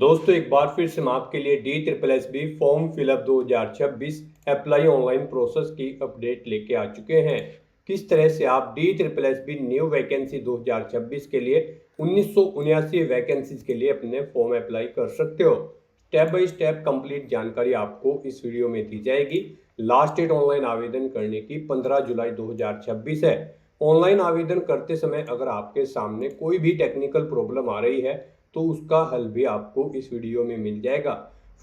दोस्तों एक बार फिर से हम आपके लिए DSSB form fill up 2026 apply online process की अपडेट लेके आ चुके हैं। किस तरह से आप DSSB न्यू वैकेंसी 2026 के लिए 1979 वैकेंसीज के लिए अपने फॉर्म अप्लाई कर सकते हो। स्टेप बाय स्टेप कंप्लीट जानकारी आपको इस वीडियो में दी जाएगी। लास्ट डेट ऑनलाइन आवेदन करने की 15 जुलाई 2026 है। ऑनलाइन आवेदन करते समय अगर आपके सामने कोई भी टेक्निकल प्रॉब्लम आ रही है तो उसका हल भी आपको इस वीडियो में मिल जाएगा।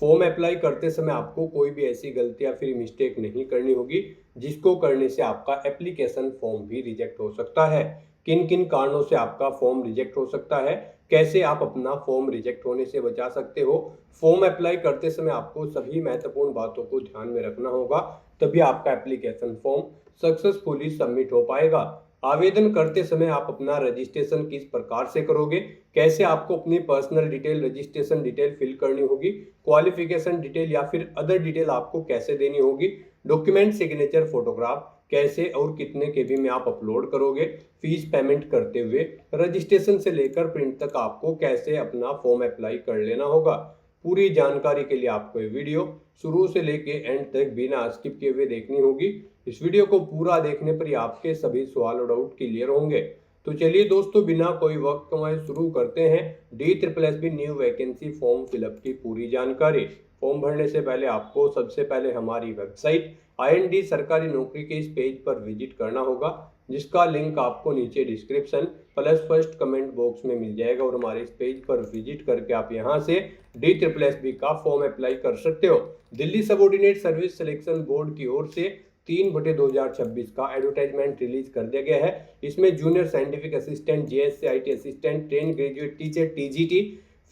फॉर्म अप्लाई करते समय आपको कोई भी ऐसी गलती या फिर मिस्टेक नहीं करनी होगी जिसको करने से आपका एप्लीकेशन फॉर्म भी रिजेक्ट हो सकता है। किन किन कारणों से आपका फॉर्म रिजेक्ट हो सकता है, कैसे आप अपना फॉर्म रिजेक्ट होने से बचा सकते हो। फॉर्म अप्लाई करते समय आपको सभी महत्वपूर्ण बातों को ध्यान में रखना होगा, तभी आपका एप्लीकेशन फॉर्म सक्सेसफुली सबमिट हो पाएगा। आवेदन करते समय आप अपना रजिस्ट्रेशन किस प्रकार से करोगे, कैसे आपको अपनी personal detail, registration detail fill करनी होगी, क्वालिफिकेशन डिटेल या फिर अदर डिटेल आपको कैसे देनी होगी, डॉक्यूमेंट सिग्नेचर फोटोग्राफ कैसे और कितने केबी में आप अपलोड करोगे, फीस पेमेंट करते हुए रजिस्ट्रेशन से लेकर प्रिंट तक आपको कैसे अपना फॉर्म अप्लाई कर लेना होगा। पूरी जानकारी के लिए आपको ये वीडियो शुरू से लेके एंड तक बिना स्किप किए हुए देखनी होगी। इस वीडियो को पूरा देखने पर ही आपके सभी सवाल और डाउट क्लियर होंगे। तो चलिए दोस्तों, बिना कोई वक्त गंवाए शुरू करते हैं DSSB new vacancy form fill up की पूरी जानकारी। फॉर्म भरने से पहले आपको सबसे पहले हमारी वेबसाइट IND सरकारी नौकरी के इस पेज पर विजिट करना होगा, जिसका लिंक आपको नीचे description plus first comment box में मिल जाएगा। और हमारे इस पेज पर विजिट करके आप यहां से DSSB का फॉर्म अप्लाई कर सकते हो। Delhi subordinate service selection board की ओर से 3/2026 का एडवर्टाइजमेंट रिलीज कर दिया गया है। इसमें junior scientific assistant, JSC IT assistant, train graduate teacher, TGT,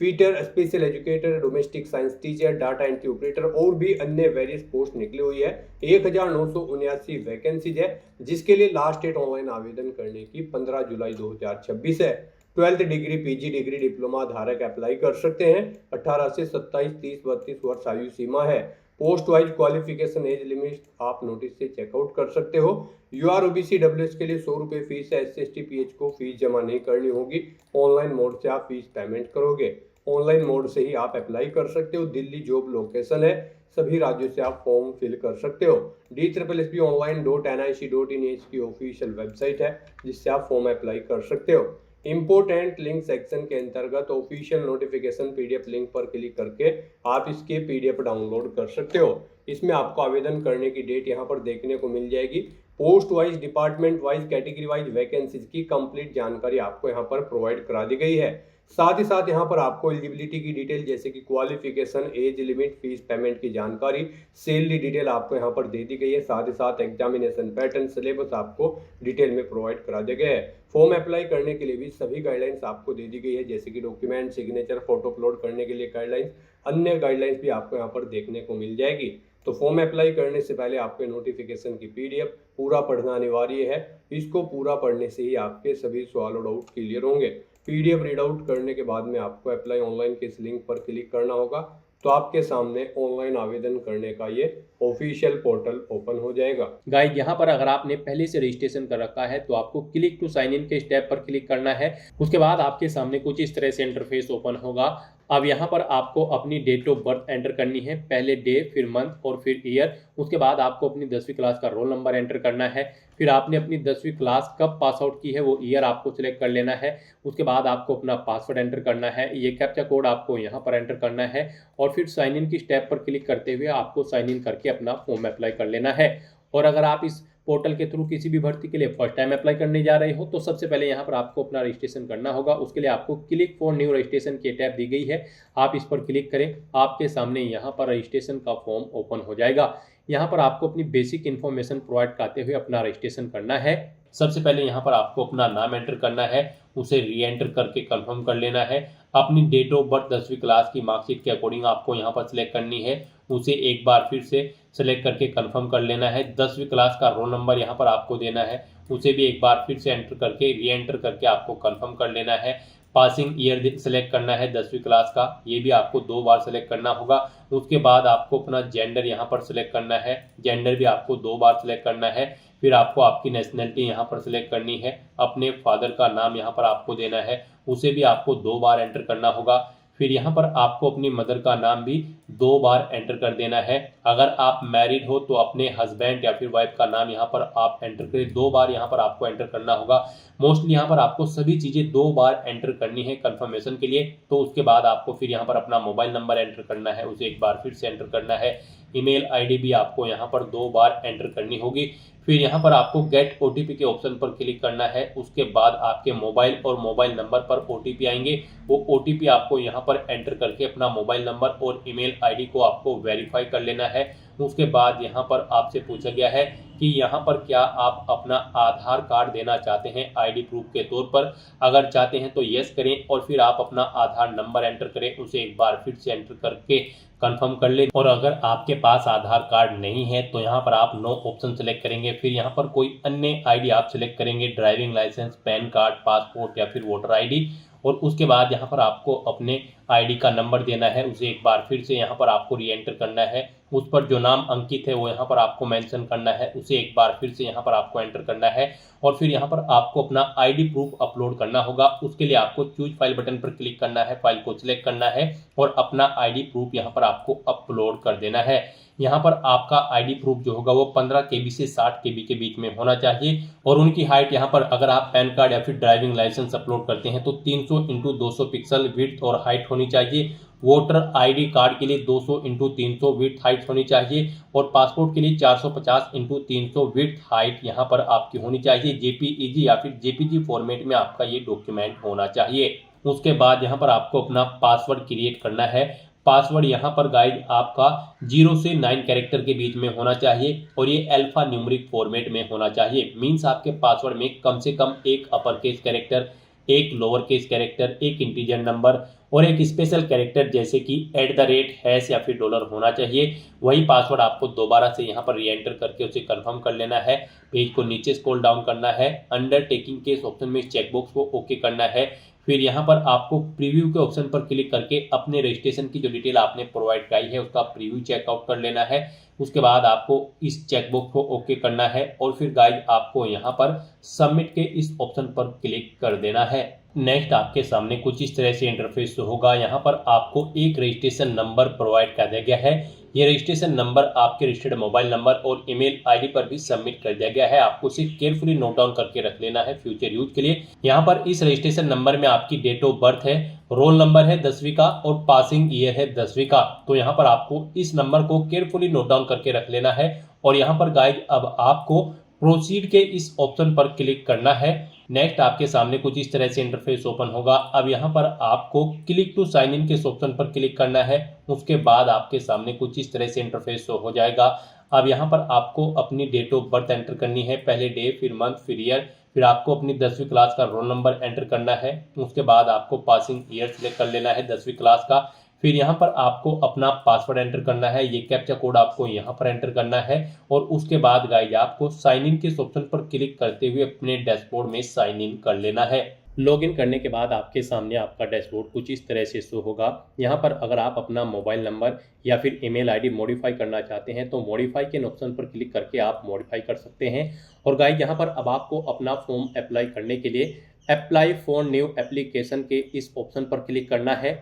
fitter, special educator, domestic science teacher, data entry operator और भी अन्य वेरियस पोस्ट निकली हुई है। 1979 वैकेंसीज है, जिसके लिए लास्ट डेट ऑनलाइन आवेदन करने की 15 जुलाई 2026 है। 12th degree, PG degree, diploma धारक अप्लाई कर सकते हैं। 18 से 27, 30, 32 वर्ष आयु सीमा है। Post wise qualification age limit आप नोटिस से चेकआउट कर सकते हो। UR OBC WS के लिए 100 रुपये फीस है। SC ST PH को फीस जमा नहीं करनी होगी। ऑनलाइन मोड से आप फीस पेमेंट करोगे। ऑनलाइन मोड से ही आप अप्लाई कर सकते हो। दिल्ली जॉब लोकेशन है, सभी राज्यों से आप फॉर्म फिल कर सकते हो। DSSB online.nic.in की ऑफिशियल वेबसाइट है, जिससे आप फॉर्म अप्लाई कर सकते हो। इंपोर्टेंट लिंक सेक्शन के अंतर्गत ऑफिशियल नोटिफिकेशन PDF लिंक पर क्लिक करके आप इसके PDF डाउनलोड कर सकते हो। इसमें आपको आवेदन करने की डेट यहाँ पर देखने को मिल जाएगी। Post wise, department wise, category wise vacancies की कंप्लीट जानकारी आपको यहाँ पर प्रोवाइड करा दी गई है। साथ ही साथ यहाँ पर आपको एलिजिबिलिटी की डिटेल जैसे कि qualification, age limit, fees payment की जानकारी, सैलरी डिटेल आपको यहाँ पर दे दी गई है। साथ ही साथ एग्जामिनेशन पैटर्न, सिलेबस आपको डिटेल में प्रोवाइड करा दिया गया है। फॉर्म अप्लाई करने के लिए भी सभी गाइडलाइंस आपको दे दी गई है, जैसे कि डॉक्यूमेंट सिग्नेचर, फोटो अपलोड करने के लिए गाइडलाइंस, अन्य गाइडलाइंस भी आपको यहाँ पर देखने को मिल जाएगी। तो फॉर्म अप्लाई करने से पहले आपके नोटिफिकेशन की PDF पूरा पढ़ना अनिवार्य है। इसको पूरा पढ़ने से ही आपके सभी सवाल और डाउट क्लियर होंगे। PDF रीड आउट करने के बाद में आपको अप्लाई ऑनलाइन के इस लिंक पर क्लिक करना होगा, तो आपके सामने ऑनलाइन आवेदन करने का ये ऑफिशियल पोर्टल ओपन हो जाएगा। गाइस, यहाँ पर अगर आपने पहले से रजिस्ट्रेशन कर रखा है तो आपको क्लिक टू साइन इन के स्टेप पर क्लिक करना है। उसके बाद आपके सामने कुछ इस तरह से इंटरफेस ओपन होगा। अब यहाँ पर आपको अपनी डेट ऑफ बर्थ एंटर करनी है, पहले डे, फिर मंथ और फिर ईयर। उसके बाद आपको अपनी 10वीं क्लास का रोल नंबर एंटर करना है। फिर आपने अपनी 10वीं क्लास कब पास आउट की है वो ईयर आपको सिलेक्ट कर लेना है। उसके बाद आपको अपना पासवर्ड एंटर करना है, ये कैप्चा कोड आपको यहाँ पर एंटर करना है और फिर साइन इन की स्टेप पर क्लिक करते हुए आपको साइन इन करके अपना फॉर्म अप्लाई कर लेना है। और अगर आप इस पोर्टल के थ्रू किसी भी भर्ती के लिए फर्स्ट टाइम अप्लाई करने जा रहे हो तो सबसे पहले यहाँ पर आपको अपना रजिस्ट्रेशन करना होगा। उसके लिए आपको क्लिक फॉर न्यू रजिस्ट्रेशन की टैब दी गई है, आप इस पर क्लिक करें। आपके सामने यहाँ पर रजिस्ट्रेशन का फॉर्म ओपन हो जाएगा। यहाँ पर आपको अपनी बेसिक इन्फॉर्मेशन प्रोवाइड करते हुए अपना रजिस्ट्रेशन करना है। सबसे पहले यहाँ पर आपको अपना नाम एंटर करना है, उसे री एंटर करके कंफर्म कर लेना है। अपनी डेट ऑफ बर्थ 10वीं क्लास की मार्कशीट के अकॉर्डिंग आपको यहाँ पर सिलेक्ट करनी है, उसे एक बार फिर से सेलेक्ट करके कंफर्म कर लेना है। 10वीं क्लास का रोल नंबर यहाँ पर आपको देना है, उसे भी एक बार फिर से एंटर करके री एंटर करके आपको कंफर्म कर लेना है। पासिंग ईयर सेलेक्ट करना है 10वीं क्लास का, ये भी आपको 2 बार सेलेक्ट करना होगा। उसके बाद आपको अपना जेंडर यहाँ पर सिलेक्ट करना है, जेंडर भी आपको 2 बार सिलेक्ट करना है। फिर आपको आपकी नेशनलिटी यहाँ पर सिलेक्ट करनी है, अपने फादर का नाम यहाँ पर आपको देना है, उसे भी आपको 2 बार एंटर करना होगा। फिर यहाँ पर आपको अपनी मदर का नाम भी 2 बार एंटर कर देना है। अगर आप मैरिड हो तो अपने हस्बैंड या फिर वाइफ का नाम यहाँ पर आप एंटर करें, 2 बार यहाँ पर आपको एंटर करना होगा। मोस्टली यहाँ पर आपको सभी चीज़ें 2 बार एंटर करनी है कंफर्मेशन के लिए। तो उसके बाद आपको फिर यहाँ पर अपना मोबाइल नंबर एंटर करना है, उसे एक बार फिर से एंटर करना है। ईमेल आईडी भी आपको यहाँ पर 2 बार एंटर करनी होगी। फिर यहाँ पर आपको गेट ओटीपी के ऑप्शन पर क्लिक करना है। उसके बाद आपके मोबाइल और मोबाइल नंबर पर ओटीपी आएंगे। वो ओटीपी आपको यहाँ पर एंटर करके अपना मोबाइल नंबर और ईमेल आईडी को आपको वेरीफाई कर लेना है। उसके बाद यहाँ पर आपसे पूछा गया है कि यहाँ पर क्या आप अपना आधार कार्ड देना चाहते हैं आईडी प्रूफ के तौर पर। अगर चाहते हैं तो यस करें और फिर आप अपना आधार नंबर एंटर करें, उसे एक बार फिर से एंटर करके कंफर्म कर लें। और अगर आपके पास आधार कार्ड नहीं है तो यहाँ पर आप नो ऑप्शन सेलेक्ट करेंगे। फिर यहाँ पर कोई अन्य आईडी आप सिलेक्ट करेंगे, driving licence, PAN card, passport या फिर वोटर आईडी। और उसके बाद यहाँ पर आपको अपने आईडी का नंबर देना है, उसे एक बार फिर से यहाँ पर आपको री एंटर करना है। उस पर जो नाम अंकित है वो यहाँ पर आपको मेंशन करना है, उसे एक बार फिर से यहाँ पर आपको एंटर करना है। और फिर यहाँ पर आपको अपना आईडी प्रूफ अपलोड करना होगा। उसके लिए आपको चूज फाइल बटन पर क्लिक करना है, फाइल को सिलेक्ट करना है और अपना आईडी प्रूफ यहाँ पर आपको अपलोड कर देना है। यहाँ पर आपका आईडी प्रूफ जो होगा वो 15 KB से 60 KB के बीच में होना चाहिए। और उनकी हाइट यहाँ पर अगर आप पैन कार्ड या फिर ड्राइविंग लाइसेंस अपलोड करते हैं तो 300x200 पिक्सल विड्थ और हाइट होनी चाहिए। वोटर आईडी कार्ड के लिए 200x300 विड्थ हाइट होनी चाहिए। और पासपोर्ट के लिए 450x300 विड्थ हाइट यहाँ पर आपकी होनी चाहिए। जेपीईजी या फिर जेपीजी फॉर्मेट में आपका ये डॉक्यूमेंट होना चाहिए। उसके बाद यहाँ पर आपको अपना पासवर्ड क्रिएट करना है। पासवर्ड यहाँ पर गाइड आपका 0 से 9 कैरेक्टर के बीच में होना चाहिए और ये अल्फा न्यूमेरिक फॉर्मेट में होना चाहिए। मीन्स आपके पासवर्ड में कम से कम एक अपर केस कैरेक्टर, एक लोअर केस कैरेक्टर, एक इंटीजर नंबर और एक स्पेशल कैरेक्टर जैसे कि @ या फिर डॉलर होना चाहिए। वही पासवर्ड आपको दोबारा से यहाँ पर री एंटर करके उसे कंफर्म कर लेना है। पेज को नीचे स्क्रॉल डाउन करना है, अंडरटेकिंग के इस ऑप्शन में चेकबॉक्स को ओके करना है। फिर यहाँ पर आपको प्रीव्यू के ऑप्शन पर क्लिक करके अपने रजिस्ट्रेशन की जो डिटेल आपने प्रोवाइड कराई है उसका प्रीव्यू चेकआउट कर लेना है। उसके बाद आपको इस चेकबॉक्स को ओके करना है और फिर गाइड आपको यहाँ पर सबमिट के इस ऑप्शन पर क्लिक कर देना है। नेक्स्ट आपके सामने कुछ इस तरह से इंटरफेस होगा। यहाँ पर आपको एक रजिस्ट्रेशन नंबर प्रोवाइड कर दिया गया है। ये रजिस्ट्रेशन नंबर आपके रजिस्टर्ड मोबाइल नंबर और ईमेल आईडी पर भी सबमिट कर दिया गया है। आपको इसे केयरफुली नोट डाउन करके रख लेना है फ्यूचर यूज के लिए। यहाँ पर इस रजिस्ट्रेशन नंबर में आपकी डेट ऑफ बर्थ है, रोल नंबर है 10वीं का और पासिंग ईयर है 10वीं का। तो यहाँ पर आपको इस नंबर को केयरफुली नोट डाउन करके रख लेना है। और यहाँ पर गाइड अब आपको प्रोसीड के इस ऑप्शन पर क्लिक करना है। नेक्स्ट आपके सामने कुछ इस तरह से इंटरफेस ओपन होगा। अब यहाँ पर आपको क्लिक टू साइन इन के इस ऑप्शन पर क्लिक करना है। उसके बाद आपके सामने कुछ इस तरह से इंटरफेस हो जाएगा। अब यहाँ पर आपको अपनी डेट ऑफ बर्थ एंटर करनी है, पहले डे, फिर मंथ, फिर ईयर। फिर आपको अपनी 10वीं क्लास का रोल नंबर एंटर करना है। उसके बाद आपको पासिंग ईयर सिलेक्ट कर लेना है 10वीं क्लास का। फिर यहाँ पर आपको अपना पासवर्ड एंटर करना है, ये कैप्चा कोड आपको यहाँ पर एंटर करना है। और उसके बाद गाइज आपको साइन इन के ऑप्शन पर क्लिक करते हुए अपने डैशबोर्ड में साइन इन कर लेना है। लॉगिन करने के बाद आपके सामने आपका डैशबोर्ड कुछ इस तरह से शो होगा। यहाँ पर अगर आप अपना मोबाइल नंबर या फिर ईमेल आईडी मॉडिफाई करना चाहते हैं तो मॉडिफाई के ऑप्शन पर क्लिक करके आप मॉडिफाई कर सकते हैं। और गाइज यहाँ पर अब आपको अपना फॉर्म अप्लाई करने के लिए अप्लाई फॉर न्यू एप्लीकेशन के इस ऑप्शन पर क्लिक करना है।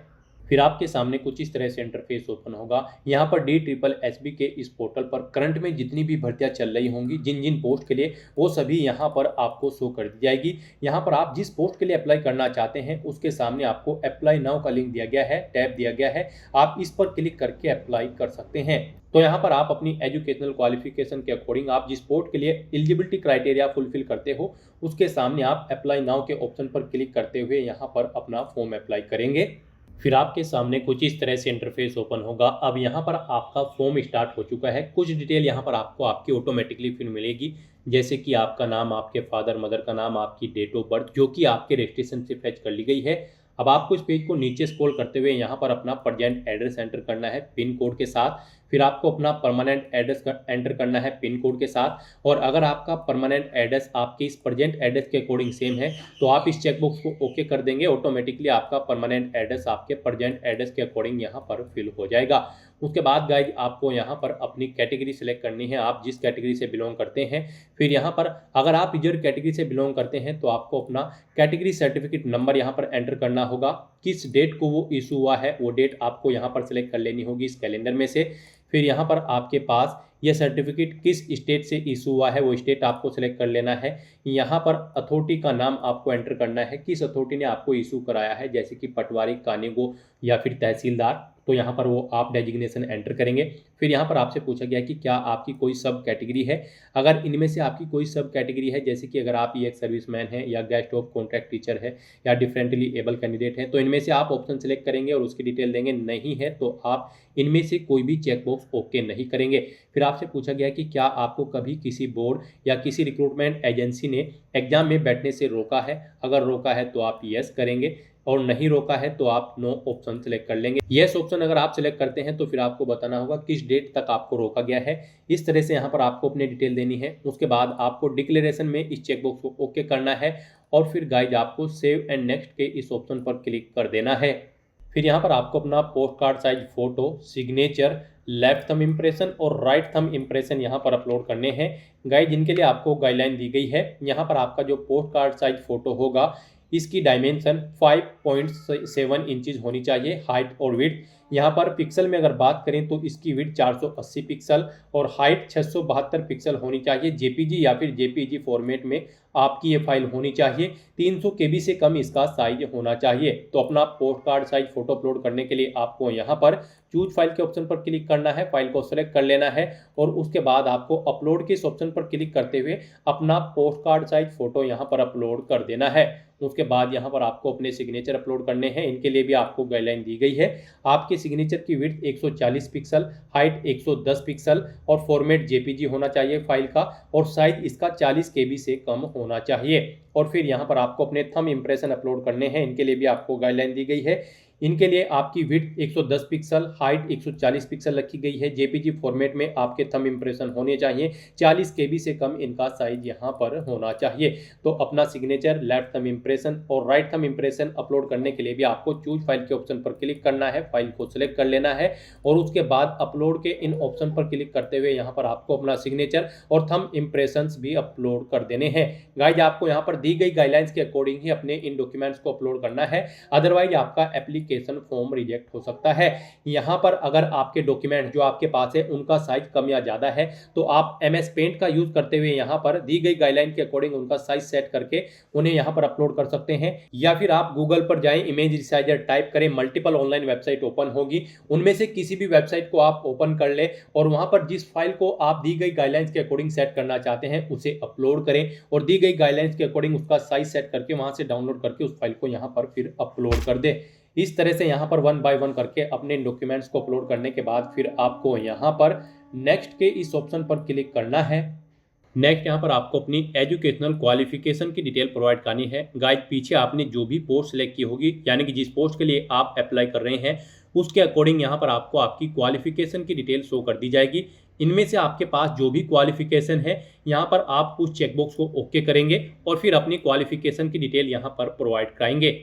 फिर आपके सामने कुछ इस तरह से इंटरफेस ओपन होगा। यहाँ पर DSSB के इस पोर्टल पर करंट में जितनी भी भर्तियां चल रही होंगी जिन जिन पोस्ट के लिए, वो सभी यहाँ पर आपको शो कर दी जाएगी। यहाँ पर आप जिस पोस्ट के लिए अप्लाई करना चाहते हैं उसके सामने आपको अप्लाई नाउ का लिंक दिया गया है, टैब दिया गया है। आप इस पर क्लिक करके अप्लाई कर सकते हैं। तो यहाँ पर आप अपनी एजुकेशनल क्वालिफिकेशन के अकॉर्डिंग आप जिस पोस्ट के लिए एलिजिबिलिटी क्राइटेरिया फुलफिल करते हो उसके सामने आप अप्लाई नाउ के ऑप्शन पर क्लिक करते हुए यहाँ पर अपना फॉर्म अप्लाई करेंगे। फिर आपके सामने कुछ इस तरह से इंटरफेस ओपन होगा। अब यहाँ पर आपका फॉर्म स्टार्ट हो चुका है। कुछ डिटेल यहाँ पर आपको आपकी ऑटोमेटिकली फिर मिलेगी, जैसे कि आपका नाम, आपके फादर मदर का नाम, आपकी डेट ऑफ बर्थ जो कि आपके रजिस्ट्रेशन से फैच कर ली गई है। अब आपको इस पेज को नीचे स्क्रॉल करते हुए यहाँ पर अपना प्रेजेंट एड्रेस एंटर करना है पिन कोड के साथ। फिर आपको अपना परमानेंट एड्रेस एंटर करना है पिन कोड के साथ। और अगर आपका परमानेंट एड्रेस आपके इस प्रेजेंट एड्रेस के अकॉर्डिंग सेम है तो आप इस चेकबॉक्स को ओके कर देंगे। ऑटोमेटिकली आपका परमानेंट एड्रेस आपके प्रेजेंट एड्रेस के अकॉर्डिंग यहाँ पर फिल हो जाएगा। उसके बाद गाइज आपको यहाँ पर अपनी कैटेगरी सेलेक्ट करनी है, आप जिस कैटेगरी से बिलोंग करते हैं। फिर यहाँ पर अगर आप रिजर्व कैटेगरी से बिलोंग करते हैं तो आपको अपना कैटेगरी सर्टिफिकेट नंबर यहाँ पर एंटर करना होगा। किस डेट को वो इशू हुआ है वो डेट आपको यहाँ पर सेलेक्ट कर लेनी होगी इस कैलेंडर में से। फिर यहाँ पर आपके पास यह सर्टिफिकेट किस स्टेट से इशू हुआ है वो स्टेट आपको सेलेक्ट कर लेना है। यहाँ पर अथॉरिटी का नाम आपको एंटर करना है, किस अथॉरिटी ने आपको इशू कराया है, जैसे कि पटवारी, कानूगो या फिर तहसीलदार, तो यहाँ पर वो आप डेजिग्नेशन एंटर करेंगे। फिर यहाँ पर आपसे पूछा गया कि क्या आपकी कोई सब कैटेगरी है। अगर इनमें से आपकी कोई सब कैटेगरी है, जैसे कि अगर आप ये एक सर्विसमैन हैं या गेस्ट ऑफ कॉन्ट्रैक्ट टीचर है या डिफरेंटली एबल कैंडिडेट हैं, तो इनमें से आप ऑप्शन सेलेक्ट करेंगे और उसकी डिटेल देंगे। नहीं है तो आप इनमें से कोई भी चेकबॉक्स ओके नहीं करेंगे। फिर आपसे पूछा गया कि क्या आपको कभी किसी बोर्ड या किसी रिक्रूटमेंट एजेंसी ने एग्जाम में बैठने से रोका है। अगर रोका है तो आप यस करेंगे और नहीं रोका है तो आप नो ऑप्शन सेलेक्ट कर लेंगे। यस ऑप्शन अगर आप सेलेक्ट करते हैं तो फिर आपको बताना होगा किस डेट तक आपको रोका गया है। इस तरह से यहाँ पर आपको अपनी डिटेल देनी है। उसके बाद आपको डिक्लेरेशन में इस चेकबॉक्स को ओके करना है और फिर गाइज आपको सेव एंड नेक्स्ट के इस ऑप्शन पर क्लिक कर देना है। फिर यहाँ पर आपको अपना post card size photo, signature, left thumb impression और राइट थंब इम्प्रेशन यहाँ पर अपलोड करने हैं। गाइज जिनके लिए आपको गाइडलाइन दी गई है, यहाँ पर आपका जो पोस्ट कार्ड साइज फोटो होगा इसकी डायमेंशन 5.7 इंचेस होनी चाहिए, हाइट और विड्थ। यहाँ पर पिक्सल में अगर बात करें तो इसकी विड्थ 480 पिक्सल और हाइट 672 पिक्सल होनी चाहिए। जेपीजी या फिर जेपीजी फॉर्मेट में आपकी ये फाइल होनी चाहिए। 300 केबी से कम इसका साइज होना चाहिए। तो अपना post card size photo upload करने के लिए आपको यहाँ पर चूज फाइल के ऑप्शन पर क्लिक करना है, फाइल को सेलेक्ट कर लेना है और उसके बाद आपको अपलोड के इस ऑप्शन पर क्लिक करते हुए अपना पोस्ट कार्ड साइज फोटो यहाँ पर अपलोड कर देना है। उसके बाद यहाँ पर आपको अपने सिग्नेचर अपलोड करने हैं। इनके लिए भी आपको गाइडलाइन दी गई है। आपके सिग्नेचर की विड्थ 140 पिक्सल, हाइट 110 पिक्सल और फॉर्मेट जेपीजी होना चाहिए फाइल का और साइज इसका 40 केबी से कम होना चाहिए। और फिर यहाँ पर आपको अपने थंब इम्प्रेशन अपलोड करने हैं। इनके लिए भी आपको गाइडलाइन दी गई है। इनके लिए आपकी विड्थ 110 पिक्सल, हाइट 140 पिक्सल रखी गई है। जेपीजी फॉर्मेट में आपके थंब इम्प्रेशन होने चाहिए। 40 केबी से कम इनका साइज यहाँ पर होना चाहिए। तो अपना सिग्नेचर, लेफ्ट थंब इम्प्रेशन और राइट थंब इम्प्रेशन अपलोड करने के लिए भी आपको चूज फाइल के ऑप्शन पर क्लिक करना है, फाइल को सिलेक्ट कर लेना है और उसके बाद अपलोड के इन ऑप्शन पर क्लिक करते हुए यहाँ पर आपको अपना सिग्नेचर और थंब इम्प्रेशन भी अपलोड कर देने हैं। गाइज आपको यहाँ पर दी गई गाइडलाइंस के अकॉर्डिंग ही अपने इन डॉक्यूमेंट्स को अपलोड करना है, अदरवाइज आपका एप्लीकेशन फॉर्म रिजेक्ट हो सकता है। यहाँ पर अगर आपके डॉक्यूमेंट जो आपके पास है उनका साइज कम या ज्यादा है तो आप MS पेंट का यूज करते हुए यहाँ पर दी गई गाइडलाइन के अकॉर्डिंग उनका साइज सेट करके उन्हें यहाँ पर अपलोड कर सकते हैं। या फिर आप गूगल पर जाएं, इमेज रिसाइजर टाइप करें, मल्टीपल ऑनलाइन वेबसाइट ओपन होगी, उनमें से किसी भी वेबसाइट को आप ओपन कर ले और वहां पर जिस फाइल को आप दी गई गाइडलाइंस के अकॉर्डिंग सेट करना चाहते हैं उसे अपलोड करें और दी गई गाइडलाइंस के अकॉर्डिंग उसका साइज सेट करके वहां से डाउनलोड करके उस फाइल को यहाँ पर फिर अपलोड कर दे। इस तरह से यहाँ पर 1 बाय 1 करके अपने डॉक्यूमेंट्स को अपलोड करने के बाद फिर आपको यहाँ पर नेक्स्ट के इस ऑप्शन पर क्लिक करना है। नेक्स्ट यहाँ पर आपको अपनी एजुकेशनल क्वालिफिकेशन की डिटेल प्रोवाइड करनी है। गाइड पीछे आपने जो भी पोस्ट सेलेक्ट की होगी, यानी कि जिस पोस्ट के लिए आप अप्लाई कर रहे हैं उसके अकॉर्डिंग यहाँ पर आपको आपकी क्वालिफिकेशन की डिटेल शो कर दी जाएगी। इनमें से आपके पास जो भी क्वालिफिकेशन है यहाँ पर आप उस चेकबॉक्स को ओके करेंगे और फिर अपनी क्वालिफिकेशन की डिटेल यहाँ पर प्रोवाइड कराएंगे।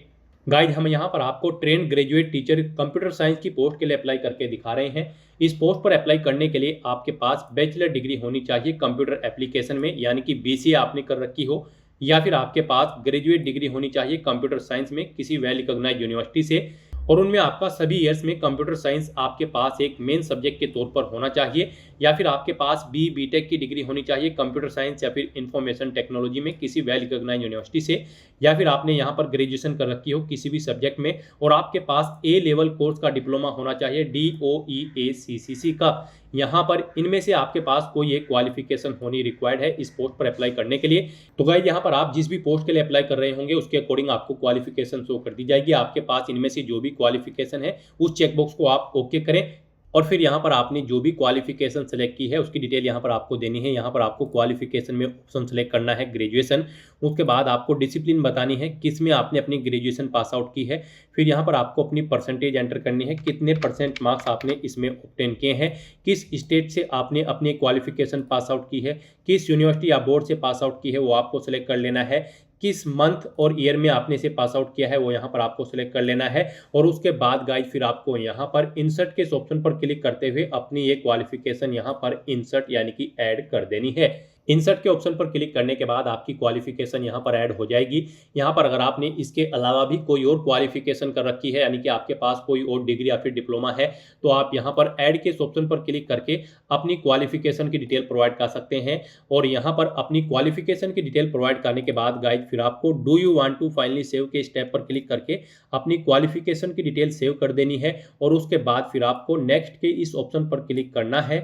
गाइड हम यहाँ पर आपको train graduate teacher computer science की पोस्ट के लिए अप्लाई करके दिखा रहे हैं। इस पोस्ट पर अप्लाई करने के लिए आपके पास बैचलर डिग्री होनी चाहिए कंप्यूटर एप्लीकेशन में, यानी कि BCA आपने कर रखी हो, या फिर आपके पास ग्रेजुएट डिग्री होनी चाहिए कंप्यूटर साइंस में किसी वेल रिकॉग्नाइज्ड यूनिवर्सिटी से और उनमें आपका सभी ईयर्स में कंप्यूटर साइंस आपके पास एक मेन सब्जेक्ट के तौर पर होना चाहिए, या फिर आपके पास BTech की डिग्री होनी चाहिए कंप्यूटर साइंस या फिर इंफॉर्मेशन टेक्नोलॉजी में किसी वेल रिकॉग्नाइज्ड यूनिवर्सिटी से, या फिर आपने यहाँ पर ग्रेजुएशन कर रखी हो किसी भी सब्जेक्ट में और आपके पास A लेवल कोर्स का डिप्लोमा होना चाहिए DOEACCC का। यहाँ पर इनमें से आपके पास कोई एक क्वालिफिकेशन होनी रिक्वायर्ड है इस पोस्ट पर अप्लाई करने के लिए। तो गाइस यहाँ पर आप जिस भी पोस्ट के लिए अप्लाई कर रहे होंगे उसके अकॉर्डिंग आपको क्वालिफिकेशन शो कर दी जाएगी। आपके पास इनमें से जो भी क्वालिफिकेशन है उस चेकबॉक्स को आप ओके करें और फिर यहाँ पर आपने जो भी क्वालिफिकेशन सेलेक्ट की है उसकी डिटेल यहाँ पर आपको देनी है। यहाँ पर आपको क्वालिफिकेशन में ऑप्शन सेलेक्ट करना है ग्रेजुएशन, उसके बाद आपको डिसिप्लिन बतानी है किस में आपने अपनी ग्रेजुएशन पास आउट की है, फिर यहाँ पर आपको अपनी परसेंटेज एंटर करनी है, कितने % मार्क्स आपने इसमें ऑब्टेन किए हैं, किस स्टेट से आपने अपनी क्वालिफिकेशन पास आउट की है, किस यूनिवर्सिटी या बोर्ड से पास आउट की है वो आपको सेलेक्ट कर लेना है, किस मंथ और ईयर में आपने इसे पास आउट किया है वो यहाँ पर आपको सिलेक्ट कर लेना है। और उसके बाद गाइज फिर आपको यहाँ पर इंसर्ट के इस ऑप्शन पर क्लिक करते हुए अपनी एक क्वालिफिकेशन यहाँ पर इंसर्ट यानी कि ऐड कर देनी है। इंसर्ट के ऑप्शन पर क्लिक करने के बाद आपकी क्वालिफिकेशन यहाँ पर ऐड हो जाएगी। यहाँ पर अगर आपने इसके अलावा भी कोई और क्वालिफिकेशन कर रखी है यानी कि आपके पास कोई और डिग्री या फिर डिप्लोमा है तो आप यहाँ पर ऐड के इस ऑप्शन पर क्लिक करके अपनी क्वालिफिकेशन की डिटेल प्रोवाइड कर सकते हैं। और यहाँ पर अपनी क्वालिफिकेशन की डिटेल प्रोवाइड करने के बाद गाइज फिर आपको do you want to finally save के स्टेप पर क्लिक करके अपनी क्वालिफिकेशन की डिटेल सेव कर देनी है। और उसके बाद फिर आपको नेक्स्ट के इस ऑप्शन पर क्लिक करना है।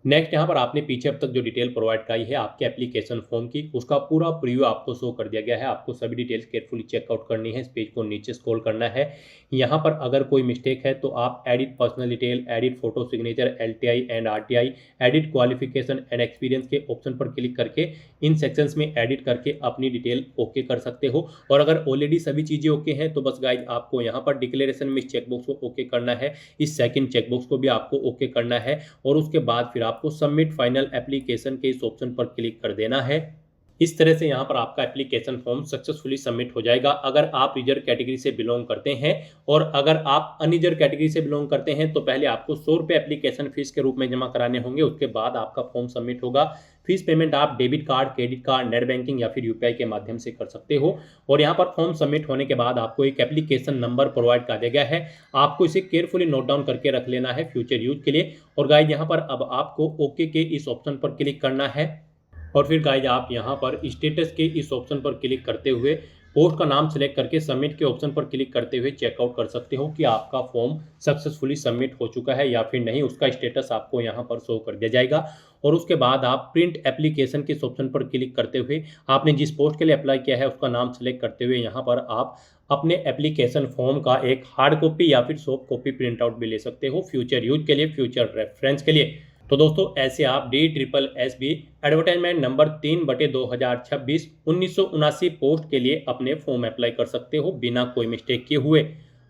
नेक्स्ट यहाँ पर आपने पीछे अब तक जो डिटेल प्रोवाइड कराई है आपके एप्लीकेशन फॉर्म की, उसका पूरा प्रीव्यू आपको शो कर दिया गया है। आपको सभी डिटेल्स केयरफुली चेकआउट करनी है। इस पेज को नीचे स्क्रॉल करना है। यहाँ पर अगर कोई मिस्टेक है तो आप edit personal detail, edit photo signature, LTI and RTI, edit qualification and experience के ऑप्शन पर क्लिक करके इन सेक्शंस में एडिट करके अपनी डिटेल ओके कर सकते हो। और अगर ऑलरेडी सभी चीज़ें ओके हैं तो बस गाइज आपको यहाँ पर डिक्लेरेशन में इस चेकबॉक्स को ओके करना है, इस सेकंड चेकबॉक्स को भी आपको ओके करना है। और उसके बाद फिर आपको सबमिट फाइनल एप्लीकेशन के इस ऑप्शन पर क्लिक कर देना है। इस तरह से यहाँ पर आपका एप्लीकेशन फॉर्म सक्सेसफुली सबमिट हो जाएगा अगर आप रिजर्व कैटेगरी से बिलोंग करते हैं। और अगर आप अनरिजर्व कैटेगरी से बिलोंग करते हैं तो पहले आपको 100 रुपये एप्लीकेशन फीस के रूप में जमा कराने होंगे। उसके बाद आपका फॉर्म सबमिट होगा। फीस पेमेंट आप debit card, credit card, net banking या फिर UPI के माध्यम से कर सकते हो। और यहाँ पर फॉर्म सबमिट होने के बाद आपको एक एप्लीकेशन नंबर प्रोवाइड कर दिया गया है। आपको इसे केयरफुली नोट डाउन करके रख लेना है फ्यूचर यूज के लिए। और गाइज यहाँ पर अब आपको ओके के इस ऑप्शन पर क्लिक करना है। और फिर गाइज आप यहाँ पर स्टेटस के इस ऑप्शन पर क्लिक करते हुए पोस्ट का नाम सेलेक्ट करके सबमिट के ऑप्शन पर क्लिक करते हुए चेकआउट कर सकते हो कि आपका फॉर्म सक्सेसफुली सबमिट हो चुका है या फिर नहीं। उसका स्टेटस आपको यहाँ पर शो कर दिया जाएगा। और उसके बाद आप प्रिंट एप्लीकेशन के इस ऑप्शन पर क्लिक करते हुए आपने जिस पोस्ट के लिए अप्लाई किया है उसका नाम सेलेक्ट करते हुए यहाँ पर आप अपने एप्लीकेशन फॉर्म का एक हार्ड कॉपी या फिर सॉफ्ट कॉपी प्रिंट आउट भी ले सकते हो फ्यूचर यूज के लिए, फ्यूचर रेफरेंस के लिए। तो दोस्तों ऐसे आप DSSB एडवर्टाइजमेंट नंबर 3/2026 1979 पोस्ट के लिए अपने फॉर्म अप्लाई कर सकते हो बिना कोई मिस्टेक किए हुए।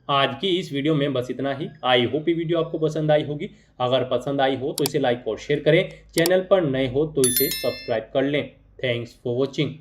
आज की इस वीडियो में बस इतना ही। आई होप ये वीडियो आपको पसंद आई होगी। अगर पसंद आई हो तो इसे लाइक और शेयर करें। चैनल पर नए हो तो इसे सब्सक्राइब कर लें। Thanks for watching.